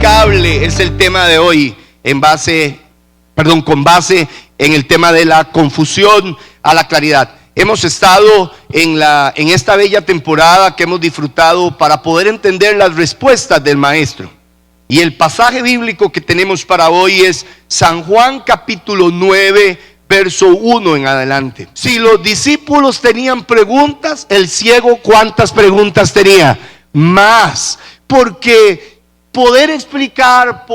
Inexplicable es el tema de hoy, con base en el tema de la confusión a la claridad. Hemos estado en esta bella temporada que hemos disfrutado para poder entender las respuestas del Maestro. Y el pasaje bíblico que tenemos para hoy es San Juan capítulo 9, verso 1 en adelante. Si los discípulos tenían preguntas, el ciego, ¿cuántas preguntas tenía? Más. Porque poder explicar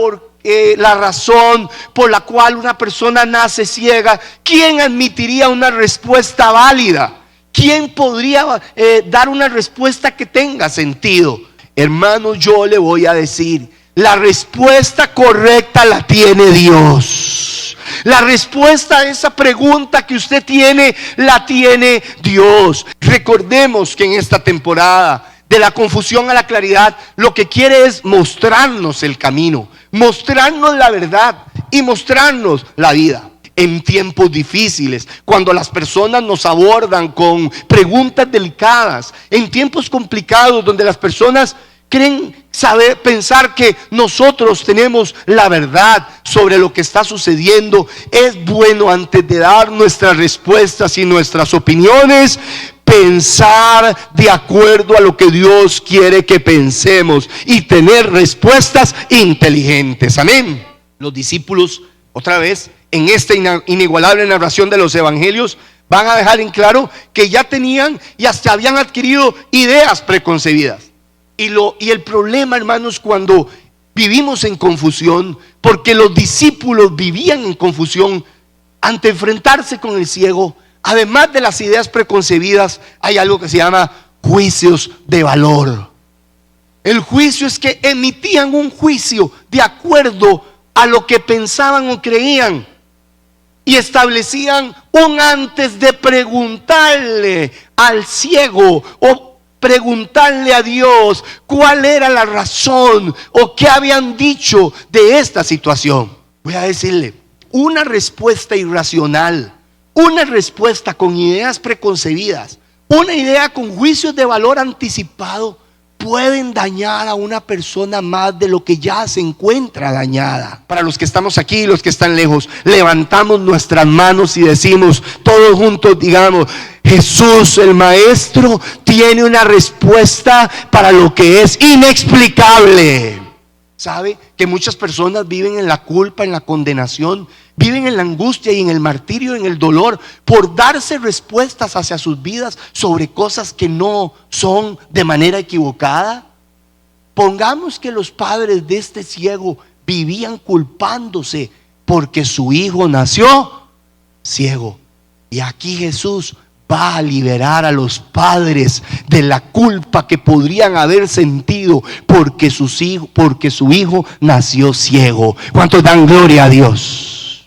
la razón por la cual una persona nace ciega, ¿quién admitiría una respuesta válida? ¿Quién podría dar una respuesta que tenga sentido? Hermano, yo le voy a decir, la respuesta correcta la tiene Dios. La respuesta a esa pregunta que usted tiene, la tiene Dios. Recordemos que en esta temporada de la confusión a la claridad, lo que quiere es mostrarnos el camino, mostrarnos la verdad y mostrarnos la vida. En tiempos difíciles, cuando las personas nos abordan con preguntas delicadas, en tiempos complicados donde las personas creen pensar que nosotros tenemos la verdad sobre lo que está sucediendo, es bueno, antes de dar nuestras respuestas y nuestras opiniones, pensar de acuerdo a lo que Dios quiere que pensemos y tener respuestas inteligentes. Amén. Los discípulos, otra vez, en esta inigualable narración de los evangelios, van a dejar en claro que ya tenían y hasta habían adquirido ideas preconcebidas. Y el problema, hermanos, cuando vivimos en confusión, porque los discípulos vivían en confusión ante enfrentarse con el ciego, además de las ideas preconcebidas, hay algo que se llama juicios de valor. El juicio es que emitían un juicio de acuerdo a lo que pensaban o creían, y establecían un antes de preguntarle al ciego o preguntarle a Dios cuál era la razón o qué habían dicho de esta situación. Voy a decirle, una respuesta irracional, una respuesta con ideas preconcebidas, una idea con juicios de valor anticipado, pueden dañar a una persona más de lo que ya se encuentra dañada. Para los que estamos aquí y los que están lejos, levantamos nuestras manos y decimos todos juntos, digamos: Jesús, el Maestro, tiene una respuesta para lo que es inexplicable. ¿Sabe que muchas personas viven en la culpa, en la condenación, viven en la angustia y en el martirio, en el dolor, por darse respuestas hacia sus vidas sobre cosas que no son de manera equivocada? Pongamos que los padres de este ciego vivían culpándose porque su hijo nació ciego. Y aquí Jesús va a liberar a los padres de la culpa que podrían haber sentido porque su hijo nació ciego. ¿Cuántos dan gloria a Dios?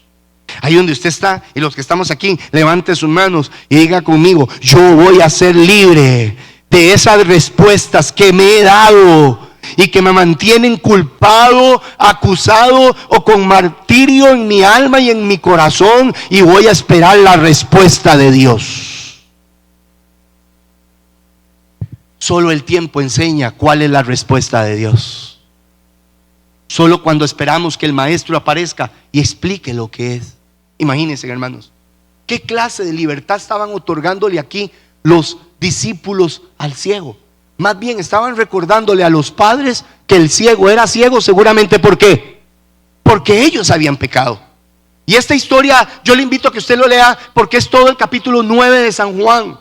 Ahí donde usted está y los que estamos aquí, levante sus manos y diga conmigo: yo voy a ser libre de esas respuestas que me he dado y que me mantienen culpado, acusado o con martirio en mi alma y en mi corazón, y voy a esperar la respuesta de Dios. Solo el tiempo enseña cuál es la respuesta de Dios. Solo cuando esperamos que el Maestro aparezca y explique lo que es. Imagínense, hermanos, qué clase de libertad estaban otorgándole aquí los discípulos al ciego. Más bien estaban recordándole a los padres que el ciego era ciego seguramente. ¿Por qué? Porque ellos habían pecado. Y esta historia yo le invito a que usted lo lea, porque es todo el capítulo 9 de San Juan.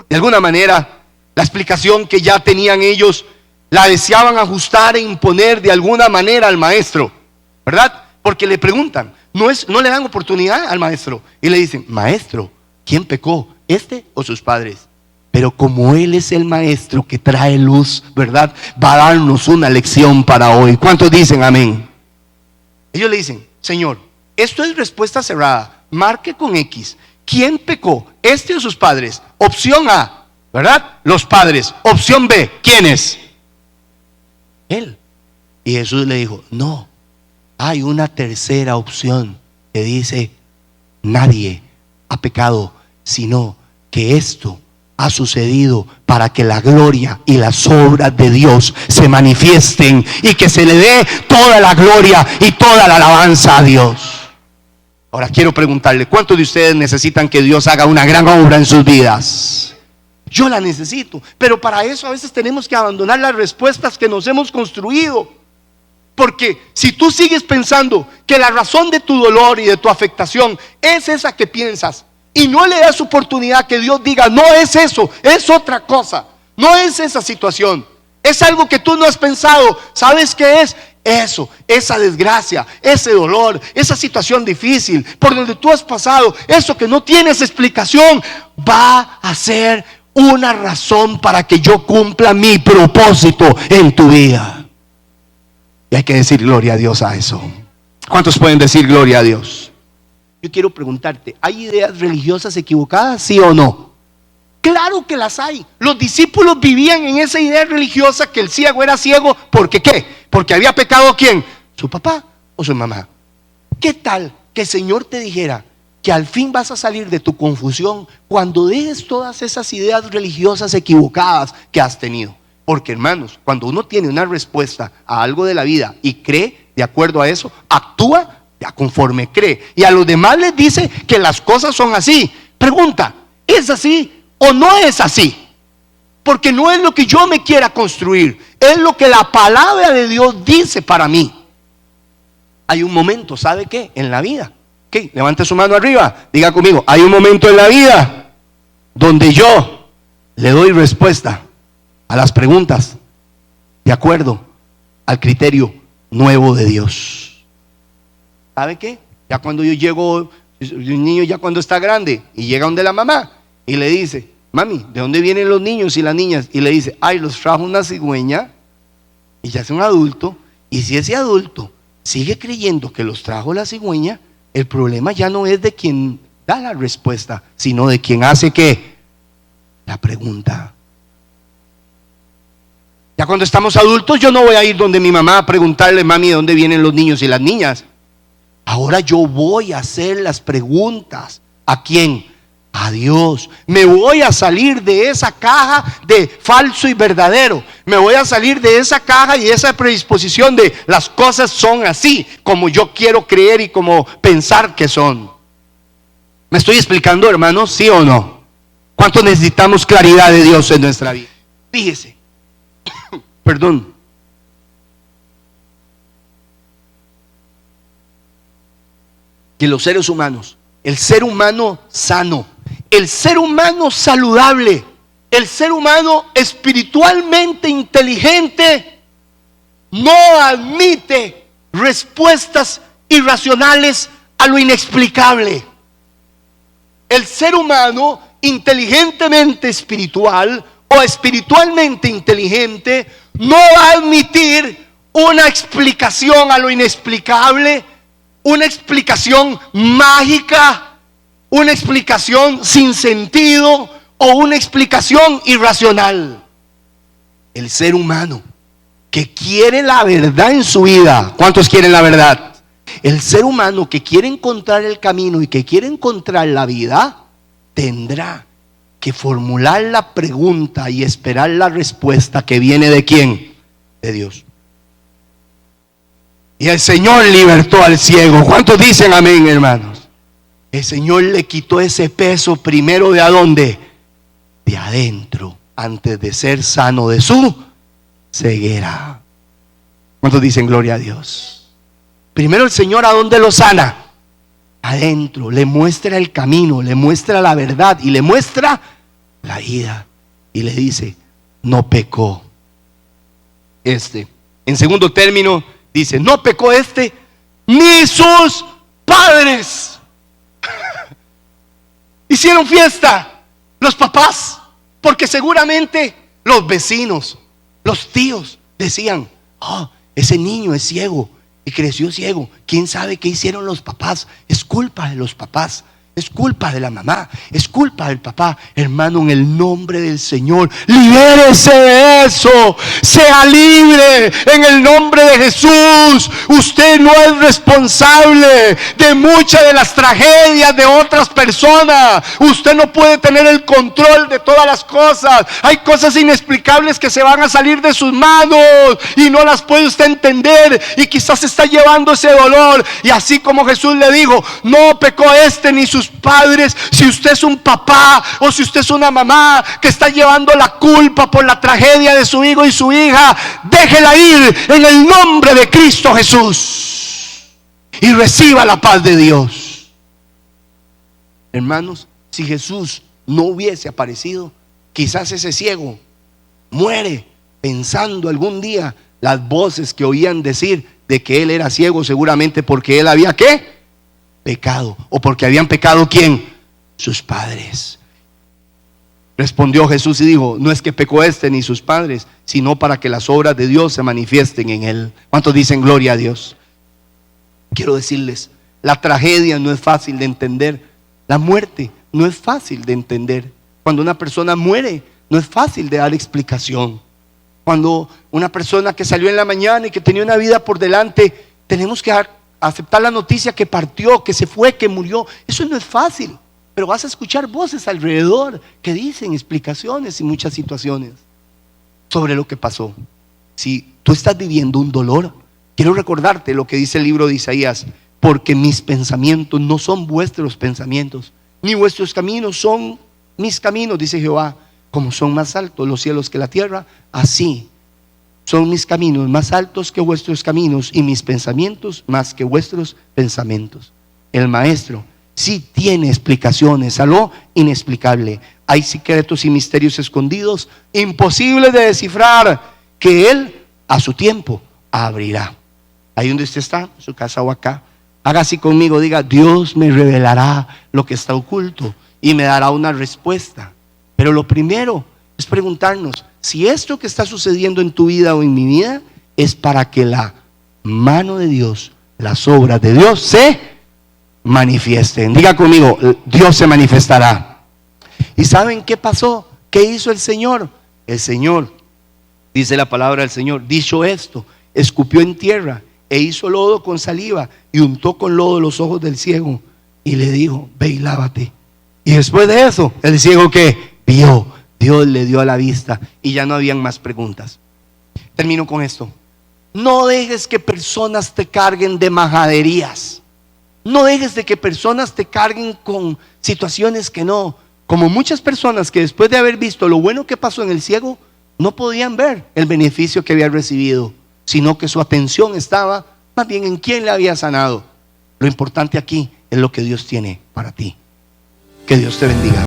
De alguna manera, la explicación que ya tenían ellos la deseaban ajustar e imponer de alguna manera al Maestro, ¿verdad? Porque le preguntan, no le dan oportunidad al Maestro, y le dicen: Maestro, ¿quién pecó, este o sus padres? Pero como Él es el Maestro que trae luz, ¿verdad?, va a darnos una lección para hoy. ¿Cuántos dicen amén? Ellos le dicen: Señor, esto es respuesta cerrada, marque con X. ¿Quién pecó, este o sus padres? Opción A, ¿verdad?, los padres. Opción B, ¿quién es? Él. Y Jesús le dijo: no, hay una tercera opción que dice: nadie ha pecado, sino que esto ha sucedido para para que la gloria y las obras de Dios se manifiesten y que se le dé toda la gloria y toda la alabanza a Dios. Ahora quiero preguntarle, ¿cuántos de ustedes necesitan que Dios haga una gran obra en sus vidas? Yo la necesito, pero para eso a veces tenemos que abandonar las respuestas que nos hemos construido. Porque si tú sigues pensando que la razón de tu dolor y de tu afectación es esa que piensas, y no le das oportunidad que Dios diga, no es eso, es otra cosa, no es esa situación, es algo que tú no has pensado, ¿sabes qué es? Eso, esa desgracia, ese dolor, esa situación difícil por donde tú has pasado, eso que no tienes explicación, va a ser una razón para que yo cumpla mi propósito en tu vida. Y hay que decir gloria a Dios a eso. ¿Cuántos pueden decir gloria a Dios? Yo quiero preguntarte, ¿hay ideas religiosas equivocadas, sí o no? Claro que las hay. Los discípulos vivían en esa idea religiosa que el ciego era ciego, ¿porque qué? Porque había pecado ¿quién? ¿Su papá o su mamá? ¿Qué tal que el Señor te dijera que al fin vas a salir de tu confusión cuando dejes todas esas ideas religiosas equivocadas que has tenido? Porque hermanos, cuando uno tiene una respuesta a algo de la vida y cree de acuerdo a eso, actúa ya conforme cree. Y a los demás les dice que las cosas son así. Pregunta, ¿es así o no es así? Porque no es lo que yo me quiera construir, es lo que la palabra de Dios dice para mí. Hay un momento, ¿sabe qué? En la vida. ¿Qué? Levante su mano arriba, diga conmigo, hay un momento en la vida donde yo le doy respuesta a las preguntas de acuerdo al criterio nuevo de Dios. ¿Sabe qué? Ya cuando yo llego, un niño ya cuando está grande y llega donde la mamá y le dice, mami, ¿de dónde vienen los niños y las niñas? Y le dice, ay, los trajo una cigüeña. Y ya es un adulto. Y si ese adulto sigue creyendo que los trajo la cigüeña, el problema ya no es de quien da la respuesta, sino de quien hace ¿qué? La pregunta. Ya cuando estamos adultos, yo no voy a ir donde mi mamá a preguntarle, mami, ¿de dónde vienen los niños y las niñas? Ahora yo voy a hacer las preguntas. ¿A quién? A Dios. Me voy a salir de esa caja de falso y verdadero. Me voy a salir de esa caja y esa predisposición de las cosas son así, como yo quiero creer y como pensar que son. ¿Me estoy explicando, hermanos? ¿Sí o no? ¿Cuánto necesitamos claridad de Dios en nuestra vida? Fíjese. Perdón. Que los seres humanos, el ser humano sano, el ser humano saludable, el ser humano espiritualmente inteligente, no admite respuestas irracionales a lo inexplicable. El ser humano inteligentemente espiritual o espiritualmente inteligente no va a admitir una explicación a lo inexplicable, una explicación mágica, una explicación sin sentido o una explicación irracional. El ser humano que quiere la verdad en su vida, ¿cuántos quieren la verdad? El ser humano que quiere encontrar el camino y que quiere encontrar la vida, tendrá que formular la pregunta y esperar la respuesta que viene ¿de quién? De Dios. Y el Señor libertó al ciego. ¿Cuántos dicen amén, hermanos? El Señor le quitó ese peso primero ¿de adónde? De adentro, antes de ser sano de su ceguera. ¿Cuántos dicen gloria a Dios? Primero el Señor ¿a dónde lo sana? Adentro, le muestra el camino, le muestra la verdad y le muestra la vida. Y le dice, no pecó En segundo término, dice, no pecó ni sus padres. Hicieron fiesta los papás, porque seguramente los vecinos, los tíos decían, oh, ese niño es ciego y creció ciego. ¿Quién sabe qué hicieron los papás? Es culpa de los papás. Es culpa de la mamá, es culpa del papá. Hermano, en el nombre del Señor, libérese de eso. Sea libre en el nombre de Jesús. Usted no es responsable de muchas de las tragedias de otras personas. Usted no puede tener el control de todas las cosas. Hay cosas inexplicables que se van a salir de sus manos y no las puede usted entender, y quizás está llevando ese dolor. Y así como Jesús le dijo, no pecó ni sus padres. Si usted es un papá o si usted es una mamá que está llevando la culpa por la tragedia de su hijo y su hija, déjela ir en el nombre de Cristo Jesús y reciba la paz de Dios. Hermanos, si Jesús no hubiese aparecido, quizás ese ciego muere pensando algún día las voces que oían decir de que él era ciego, seguramente porque él había ¿qué? Pecado. ¿O porque habían pecado quién? Sus padres. Respondió Jesús y dijo, no es que pecó ni sus padres, sino para que las obras de Dios se manifiesten en él. ¿Cuántos dicen gloria a Dios? Quiero decirles, la tragedia no es fácil de entender. La muerte no es fácil de entender. Cuando una persona muere, no es fácil de dar explicación. Cuando una persona que salió en la mañana y que tenía una vida por delante, tenemos que aceptar la noticia que partió, que se fue, que murió. Eso no es fácil, pero vas a escuchar voces alrededor que dicen explicaciones y muchas situaciones sobre lo que pasó. Si tú estás viviendo un dolor, quiero recordarte lo que dice el libro de Isaías: porque mis pensamientos no son vuestros pensamientos, ni vuestros caminos son mis caminos, dice Jehová. Como son más altos los cielos que la tierra, así son mis caminos más altos que vuestros caminos, y mis pensamientos más que vuestros pensamientos. El maestro sí tiene explicaciones a lo inexplicable. Hay secretos y misterios escondidos, imposibles de descifrar, que Él a su tiempo abrirá. Ahí donde usted está, en su casa o acá, haga así conmigo, diga: Dios me revelará lo que está oculto y me dará una respuesta. Pero lo primero es preguntarnos si esto que está sucediendo en tu vida o en mi vida es para que la mano de Dios, las obras de Dios se manifiesten. Diga conmigo: Dios se manifestará. ¿Y saben qué pasó? ¿Qué hizo el Señor? El Señor, dice la palabra del Señor, dicho esto, escupió en tierra e hizo lodo con saliva y untó con lodo los ojos del ciego y le dijo: ve y lávate. Y después de eso, el ciego ¿qué? Vio. Dios le dio a la vista y ya no habían más preguntas. Termino con esto. No dejes que personas te carguen de majaderías. No dejes de que personas te carguen con situaciones que no. Como muchas personas que después de haber visto lo bueno que pasó en el ciego, no podían ver el beneficio que había recibido, sino que su atención estaba más bien en quién le había sanado. Lo importante aquí es lo que Dios tiene para ti. Que Dios te bendiga.